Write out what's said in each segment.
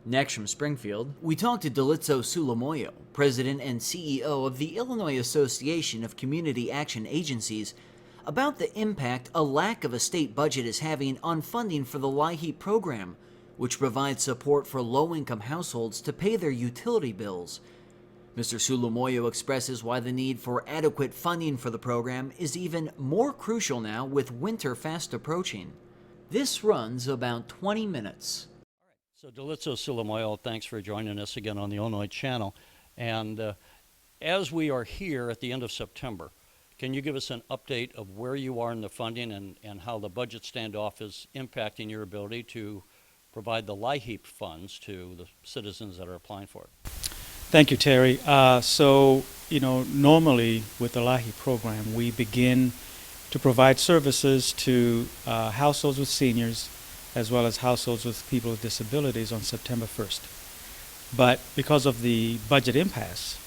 Next from Springfield, we talked to Dalitso Sulamoyo, President and CEO of the Illinois Association of Community Action Agencies, about the impact a lack of a state budget is having on funding for the LIHEAP program, which provides support for low-income households to pay their utility bills. Mr. Sulamoyo expresses why the need for adequate funding for the program is even more crucial now with winter fast approaching. This runs about 20 minutes. So Dalitso Sulamoyo, thanks for joining us again on the Illinois channel. And as we are here at the end of September, can you give us an update of where you are in the funding and how the budget standoff is impacting your ability to provide the LIHEAP funds to the citizens that are applying for it? Thank you, Terry. Normally with the LIHEAP program, we begin to provide services to households with seniors as well as households with people with disabilities on September 1st. But because of the budget impasse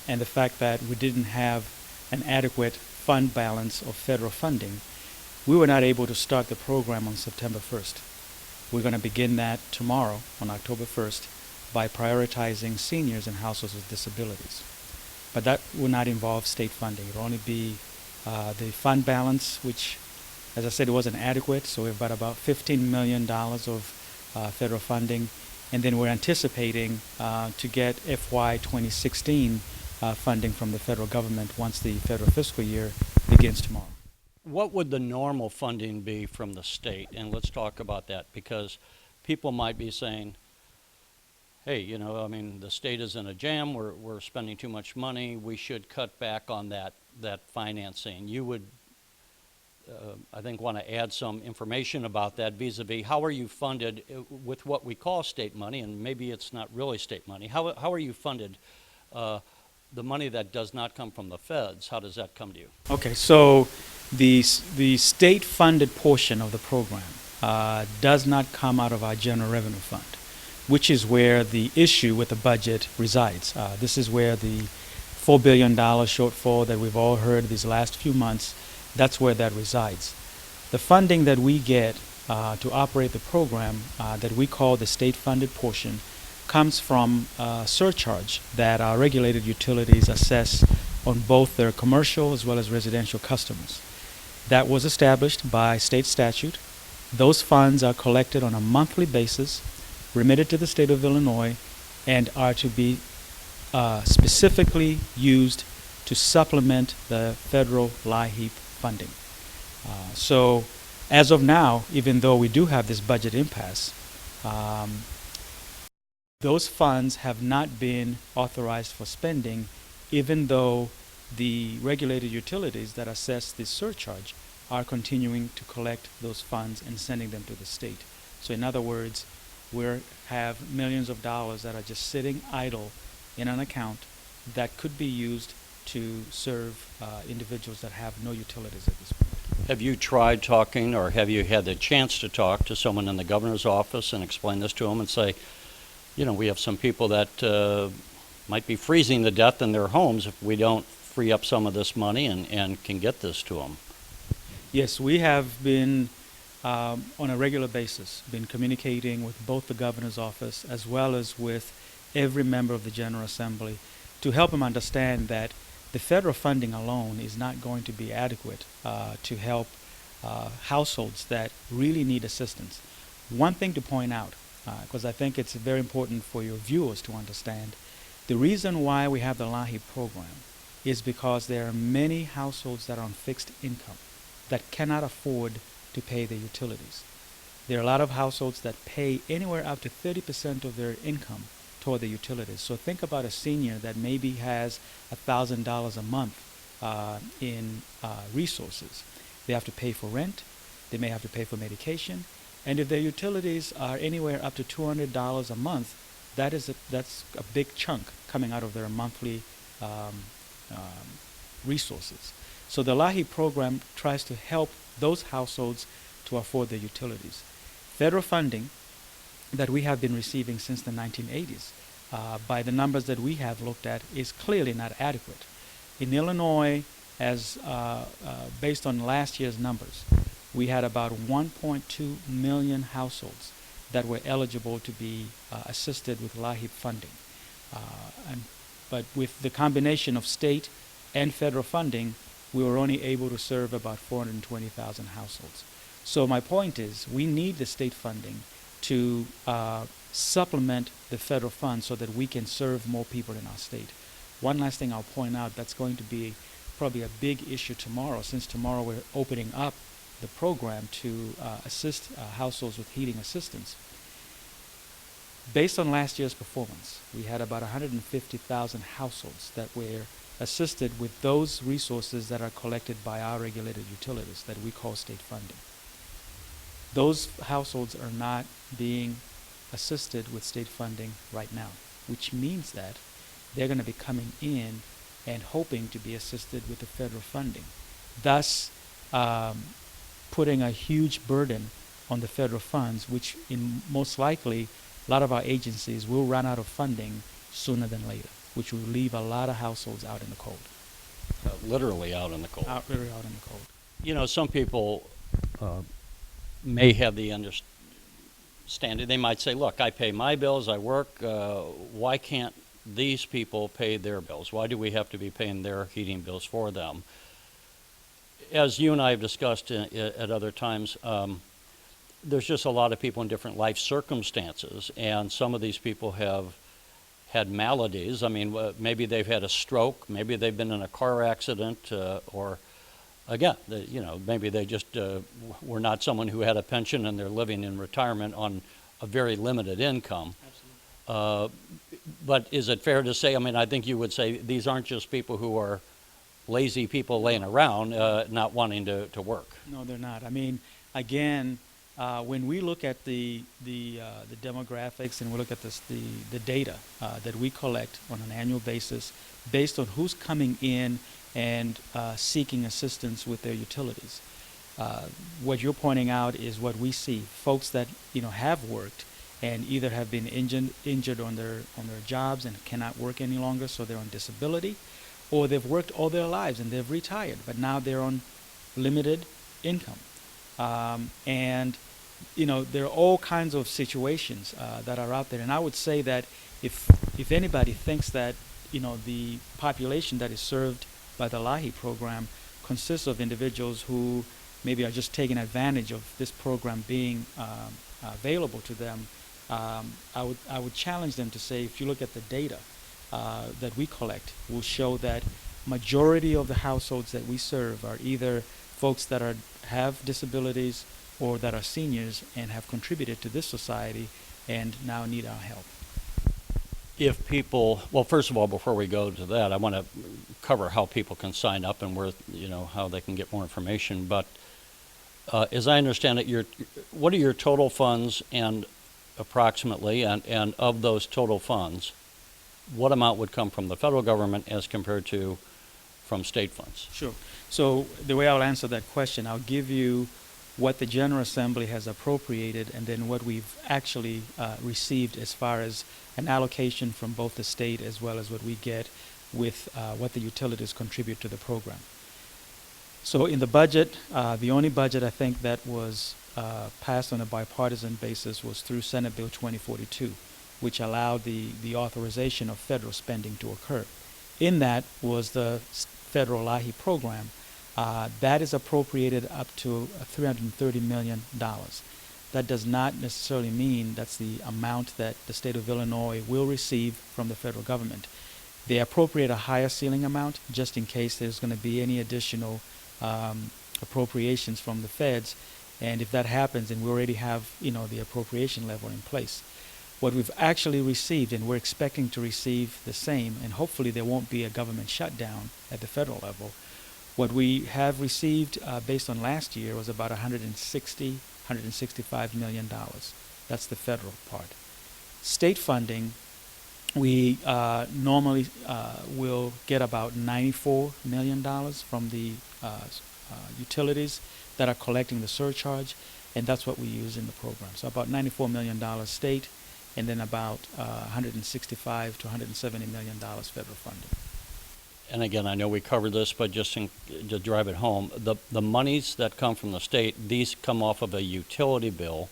and the fact that we didn't have an adequate fund balance of federal funding, we were not able to start the program on September 1st. We're going to begin that tomorrow on October 1st by prioritizing seniors and households with disabilities. But that will not involve state funding. It will only be the fund balance, which, as I said, it wasn't adequate, so we've got about $15 million of federal funding, and then we're anticipating to get FY 2016 funding from the federal government once the federal fiscal year begins tomorrow. What would the normal funding be from the state? And let's talk about that, because people might be saying, hey, the state is in a jam, we're spending too much money, we should cut back on that financing. You would, I think, want to add some information about that vis-a-vis how are you funded with what we call state money, and maybe it's not really state money. How are you funded? The money that does not come from the feds, how does that come to you? Okay, so the state-funded portion of the program does not come out of our general revenue fund, which is where the issue with the budget resides. This is where the $4 billion shortfall that we've all heard these last few months, that's where that resides. The funding that we get to operate the program that we call the state-funded portion comes from a surcharge that our regulated utilities assess on both their commercial as well as residential customers. That was established by state statute. Those funds are collected on a monthly basis, remitted to the state of Illinois, and are to be specifically used to supplement the federal LIHEAP funding. So as of now, even though we do have this budget impasse, those funds have not been authorized for spending, even though the regulated utilities that assess this surcharge are continuing to collect those funds and sending them to the state. So in other words, we have millions of dollars that are just sitting idle in an account that could be used to serve individuals that have no utilities at this point. Have you tried talking, or have you had the chance to talk to someone in the governor's office and explain this to them and say, we have some people that might be freezing to death in their homes if we don't free up some of this money and can get this to them? Yes, we have been on a regular basis, been communicating with both the governor's office as well as with every member of the General Assembly to help them understand that the federal funding alone is not going to be adequate to help households that really need assistance. One thing to point out, because I think it's very important for your viewers to understand, the reason why we have the LIHEAP program is because there are many households that are on fixed income that cannot afford to pay their utilities. There are a lot of households that pay anywhere up to 30% of their income toward the utilities. So think about a senior that maybe has $1,000 a month in resources. They have to pay for rent, they may have to pay for medication, and if their utilities are anywhere up to $200 a month, that's a big chunk coming out of their monthly resources. So the LIHEAP program tries to help those households to afford their utilities. Federal funding that we have been receiving since the 1980s, by the numbers that we have looked at, is clearly not adequate. In Illinois, as based on last year's numbers, we had about 1.2 million households that were eligible to be assisted with LIHEAP funding. But with the combination of state and federal funding, we were only able to serve about 420,000 households. So my point is, we need the state funding to supplement the federal funds so that we can serve more people in our state. One last thing I'll point out that's going to be probably a big issue tomorrow, since tomorrow we're opening up the program to assist households with heating assistance. Based on last year's performance, we had about 150,000 households that were assisted with those resources that are collected by our regulated utilities that we call state funding. Those households are not being assisted with state funding right now, which means that they're going to be coming in and hoping to be assisted with the federal funding, thus putting a huge burden on the federal funds, which most likely a lot of our agencies will run out of funding sooner than later, which will leave a lot of households out in the cold. Literally out in the cold. Literally out in the cold. You know, some people may have the understanding. They might say, look, I pay my bills, I work. Why can't these people pay their bills? Why do we have to be paying their heating bills for them? As you and I have discussed at other times, there's just a lot of people in different life circumstances, and some of these people have had maladies. I mean, maybe they've had a stroke, maybe they've been in a car accident, or again, you know, maybe they just were not someone who had a pension and they're living in retirement on a very limited income. Absolutely. But is it fair to say, I mean, I think you would say these aren't just people who are lazy people laying around, not wanting to work. No, they're not. I mean, again, when we look at the demographics and we look at the data that we collect on an annual basis based on who's coming in and seeking assistance with their utilities, what you're pointing out is what we see. Folks that have worked and either have been injured on their jobs and cannot work any longer, so they're on disability, or they've worked all their lives and they've retired, but now they're on limited income. And there are all kinds of situations that are out there. And I would say that if anybody thinks that the population that is served by the LIHEAP program consists of individuals who maybe are just taking advantage of this program being available to them, I would challenge them to say, if you look at the data that we collect, will show that majority of the households that we serve are either folks that have disabilities or that are seniors and have contributed to this society and now need our help. If people, well, first of all, before we go to that, I want to cover how people can sign up and where, how they can get more information. But as I understand it, what are your total funds and approximately, and of those total funds, what amount would come from the federal government as compared to from state funds? Sure. So the way I'll answer that question, I'll give you what the General Assembly has appropriated and then what we've actually received as far as an allocation from both the state as well as what we get with what the utilities contribute to the program. So in the budget, the only budget I think that was passed on a bipartisan basis was through Senate Bill 2042, which allowed the authorization of federal spending to occur. In that was the federal LIHEAP program. That is appropriated up to $330 million. That does not necessarily mean that's the amount that the state of Illinois will receive from the federal government. They appropriate a higher ceiling amount just in case there's going to be any additional appropriations from the feds. And if that happens, then we already have the appropriation level in place. What we've actually received, and we're expecting to receive the same, and hopefully there won't be a government shutdown at the federal level. What we have received based on last year was about $165 million. That's the federal part. State funding, we normally will get about $94 million from the utilities that are collecting the surcharge, and that's what we use in the program. So about $94 million state, and then about $165 to $170 million federal funding. And again, I know we covered this, but just to drive it home, the monies that come from the state, these come off of a utility bill.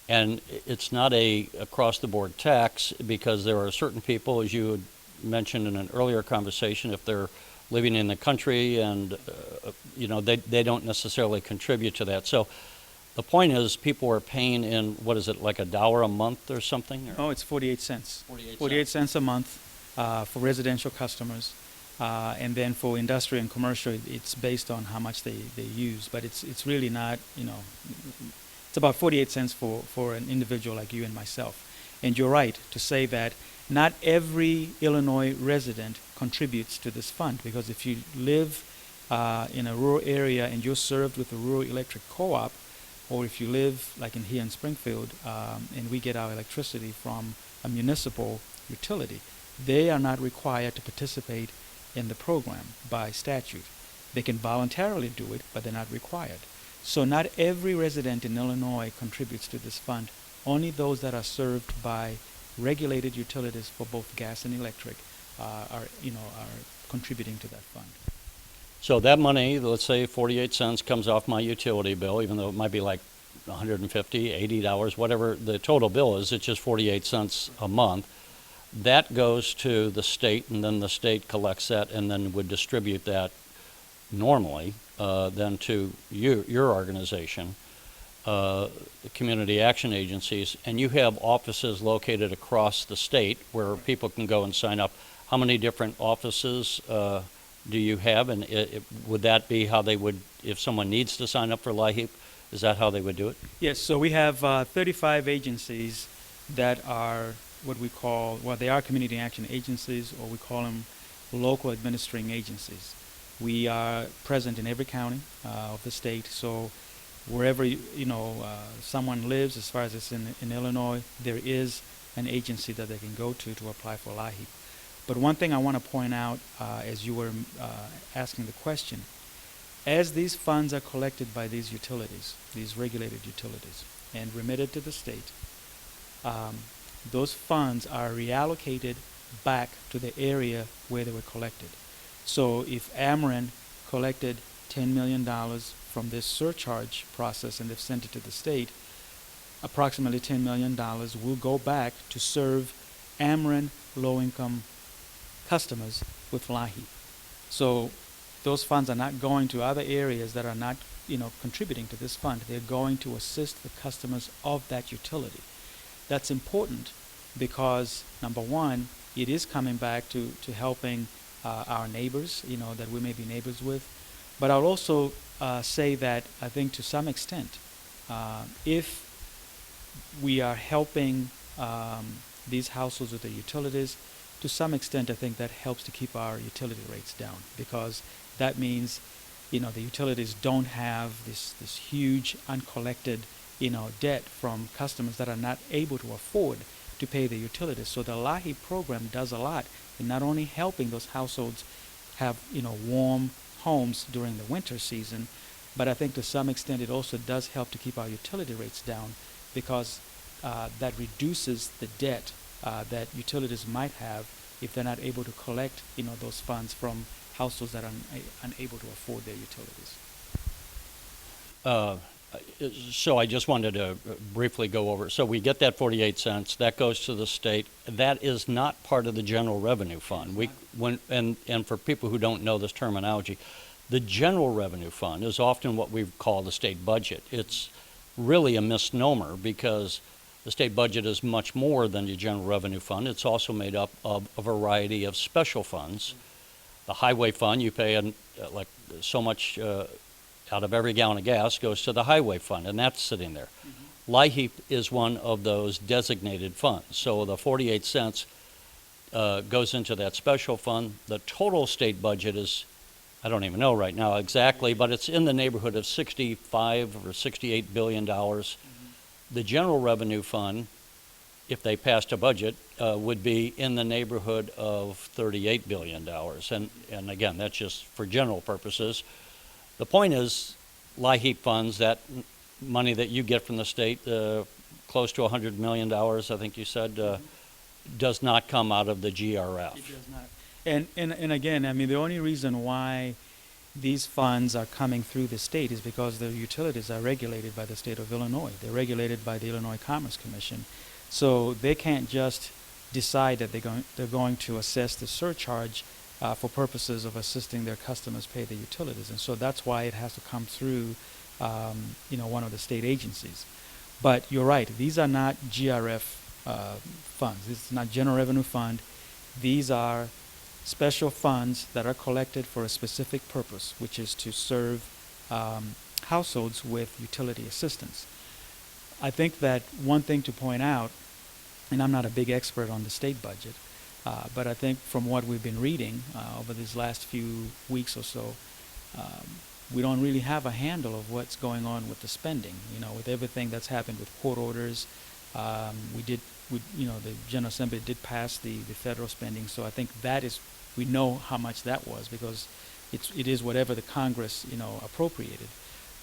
And it's not a across-the-board tax because there are certain people, as you had mentioned in an earlier conversation, if they're living in the country and, they don't necessarily contribute to that. So the point is people are paying in, what is it, like $1 a month or something? Oh, it's 48 cents. 48 48 cents a month for residential customers. And then for industrial and commercial, it's based on how much they use. But it's really not, it's about 48 cents for an individual like you and myself. And you're right to say that not every Illinois resident contributes to this fund, because if you live in a rural area and you're served with a rural electric co-op, or if you live like here in Springfield and we get our electricity from a municipal utility, they are not required to participate in the program by statute. They can voluntarily do it, but they're not required. So not every resident in Illinois contributes to this fund. Only those that are served by regulated utilities for both gas and electric are contributing to that fund. So that money, let's say 48 cents comes off my utility bill, even though it might be like $150, $80, whatever the total bill is, it's just 48 cents a month. That goes to the state, and then the state collects that and then would distribute that normally then to your organization, the community action agencies, and you have offices located across the state where people can go and sign up. How many different offices do you have, and would that be how they would, if someone needs to sign up for LIHEAP, is that how they would do it? Yes, so we have 35 agencies that are what we call, well, they are community action agencies, or we call them local administering agencies. We are present in every county of the state, so wherever someone lives, as far as it's in Illinois, there is an agency that they can go to apply for LIHEAP. But one thing I want to point out as you were asking the question, as these funds are collected by these utilities, these regulated utilities, and remitted to the state, those funds are reallocated back to the area where they were collected. So if Ameren collected $10 million from this surcharge process and they've sent it to the state, approximately $10 million will go back to serve Ameren low-income customers with LIHEAP. So those funds are not going to other areas that are not contributing to this fund. They're going to assist the customers of that utility. That's important because, number one, it is coming back to helping our neighbors, that we may be neighbors with. But I'll also say that I think to some extent, if we are helping these households with their utilities, to some extent I think that helps to keep our utility rates down, because that means the utilities don't have this huge uncollected debt from customers that are not able to afford to pay their utilities. So the LIHEAP program does a lot in not only helping those households have warm homes during the winter season, but I think to some extent it also does help to keep our utility rates down, because that reduces the debt that utilities might have if they're not able to collect those funds from households that are unable to afford their utilities. So I just wanted to briefly go over. So we get that 48 cents. That goes to the state. That is not part of the general revenue fund. And for people who don't know this terminology, the general revenue fund is often what we call the state budget. It's really a misnomer because the state budget is much more than the general revenue fund. It's also made up of a variety of special funds. The highway fund, you pay like so much out of every gallon of gas goes to the highway fund, and that's sitting there. LIHEAP is one of those designated funds. So the 48 cents goes into that special fund. The total state budget is, I don't even know right now exactly, but it's in the neighborhood of $65 or $68 billion. The general revenue fund, if they passed a budget, would be in the neighborhood of $38 billion. And again, that's just for general purposes. The point is, LIHEAP funds, that money that you get from the state, close to $100 million, I think you said, does not come out of the GRF. It does not. And again, I mean, the only reason why these funds are coming through the state is because the utilities are regulated by the state of Illinois. They're regulated by the Illinois Commerce Commission. So they can't just decide that they're going to assess the surcharge for purposes of assisting their customers pay the utilities. And so that's why it has to come through one of the state agencies. But you're right, these are not GRF funds. This is not General Revenue Fund. These are special funds that are collected for a specific purpose, which is to serve households with utility assistance. I think that one thing to point out, and I'm not a big expert on the state budget, but I think from what we've been reading over these last few weeks or so, we don't really have a handle of what's going on with the spending. With everything that's happened with court orders, the General Assembly did pass the federal spending, so I think we know how much that was because it is whatever the Congress appropriated.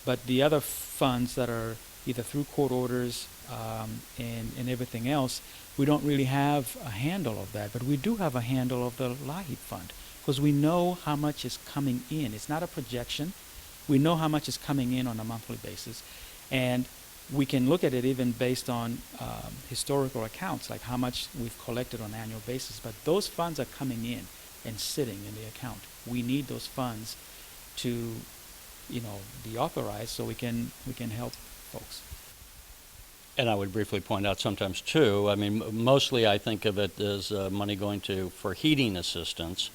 But the other funds that are either through court orders and everything else, we don't really have a handle of that. But we do have a handle of the LIHEAP fund because we know how much is coming in. It's not a projection. We know how much is coming in on a monthly basis, and we can look at it even based on historical accounts, like how much we've collected on an annual basis. But those funds are coming in and sitting in the account. We need those funds to, be authorized so we can help folks. And I would briefly point out sometimes too, I mean, mostly I think of it as money going for heating assistance.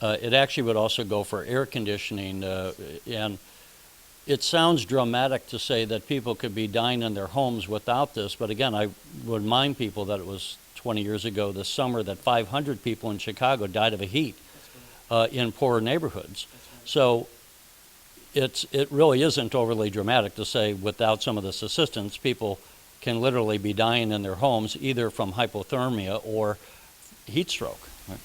It actually would also go for air conditioning, and it sounds dramatic to say that people could be dying in their homes without this, but again, I would remind people that it was 20 years ago this summer that 500 people in Chicago died of a heat in poorer neighborhoods. So it really isn't overly dramatic to say without some of this assistance, people can literally be dying in their homes either from hypothermia or heat stroke. Right?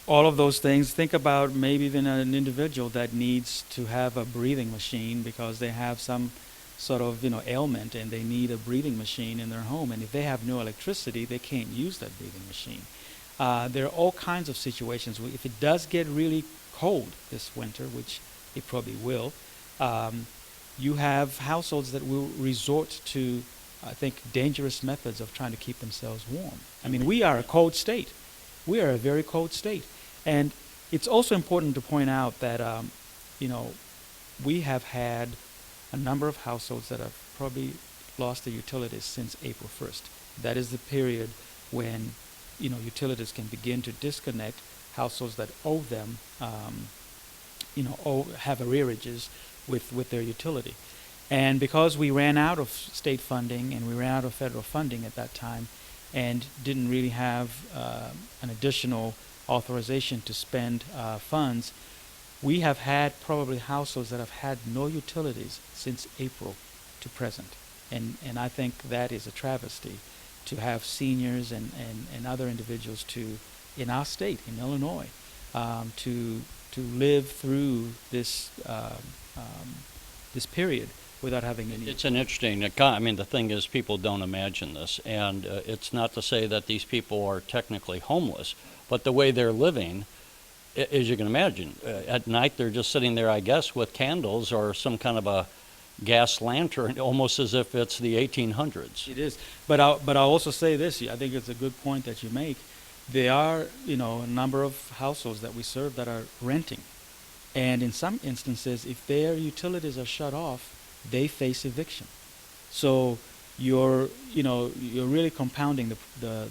All of those things. Think about maybe even an individual that needs to have a breathing machine because they have some sort of ailment and they need a breathing machine in their home, and if they have no electricity, they can't use that breathing machine. There are all kinds of situations where if it does get really cold this winter, which it probably will, you have households that will resort to, I think, dangerous methods of trying to keep themselves warm. I mean, we are a cold state. We are a very cold state. And it's also important to point out that, we have had a number of households that have probably lost their utilities since April 1st. That is the period when, utilities can begin to disconnect households that owe them, have arrearages with their utility. And because we ran out of state funding and we ran out of federal funding at that time and didn't really have an additional authorization to spend funds, we have had probably households that have had no utilities since April to present. And I think that is a travesty to have seniors and other individuals in our state, in Illinois, to live through this period without having any. It's an interesting, the thing is people don't imagine this, and it's not to say that these people are technically homeless, but the way they're living, as you can imagine, at night they're just sitting there, I guess, with candles or some kind of a gas lantern, almost as if it's the 1800s. It is, but I'll also say this. I think it's a good point that you make. There are, a number of households that we serve that are renting, and in some instances, if their utilities are shut off, they face eviction. So you're really compounding the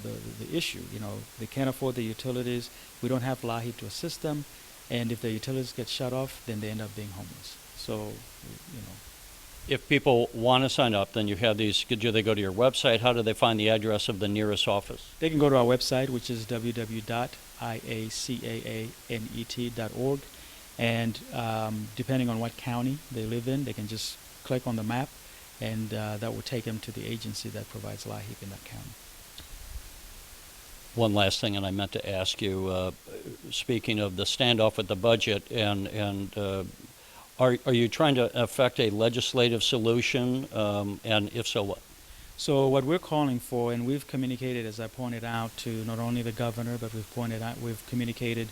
issue. They can't afford the utilities. We don't have LIHEAP to assist them, and if the utilities get shut off, then they end up being homeless. So, If people want to sign up, then you have these. Do they go to your website? How do they find the address of the nearest office? They can go to our website, which is www.iacaanet.org, and depending on what county they live in, they can just click on the map, and that will take them to the agency that provides LIHEAP in that county. One last thing, and I meant to ask you, speaking of the standoff with the budget, and are you trying to effect a legislative solution, and if so, what? So what we're calling for, and we've communicated, as I pointed out, to not only the governor, but we've communicated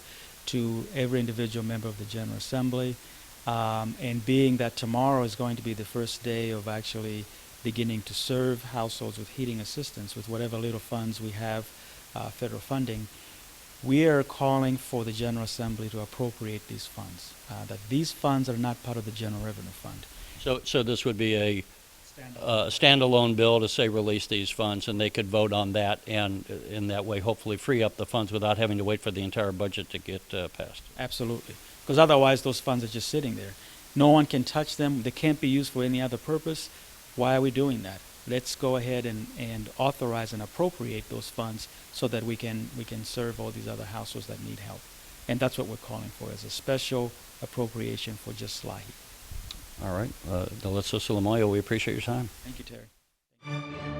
to every individual member of the General Assembly. And being that tomorrow is going to be the first day of actually beginning to serve households with heating assistance with whatever little funds we have, federal funding, we are calling for the General Assembly to appropriate these funds, that these funds are not part of the General Revenue Fund. So this would be a standalone bill to say release these funds, and they could vote on that, and in that way hopefully free up the funds without having to wait for the entire budget to get passed. Absolutely. Because otherwise those funds are just sitting there. No one can touch them. They can't be used for any other purpose. Why are we doing that? Let's go ahead and authorize and appropriate those funds so that we can serve all these other households that need help. And that's what we're calling for, is a special appropriation for just LIHEAP. All right. Dalitso Sulamoyo, we appreciate your time. Thank you, Terry.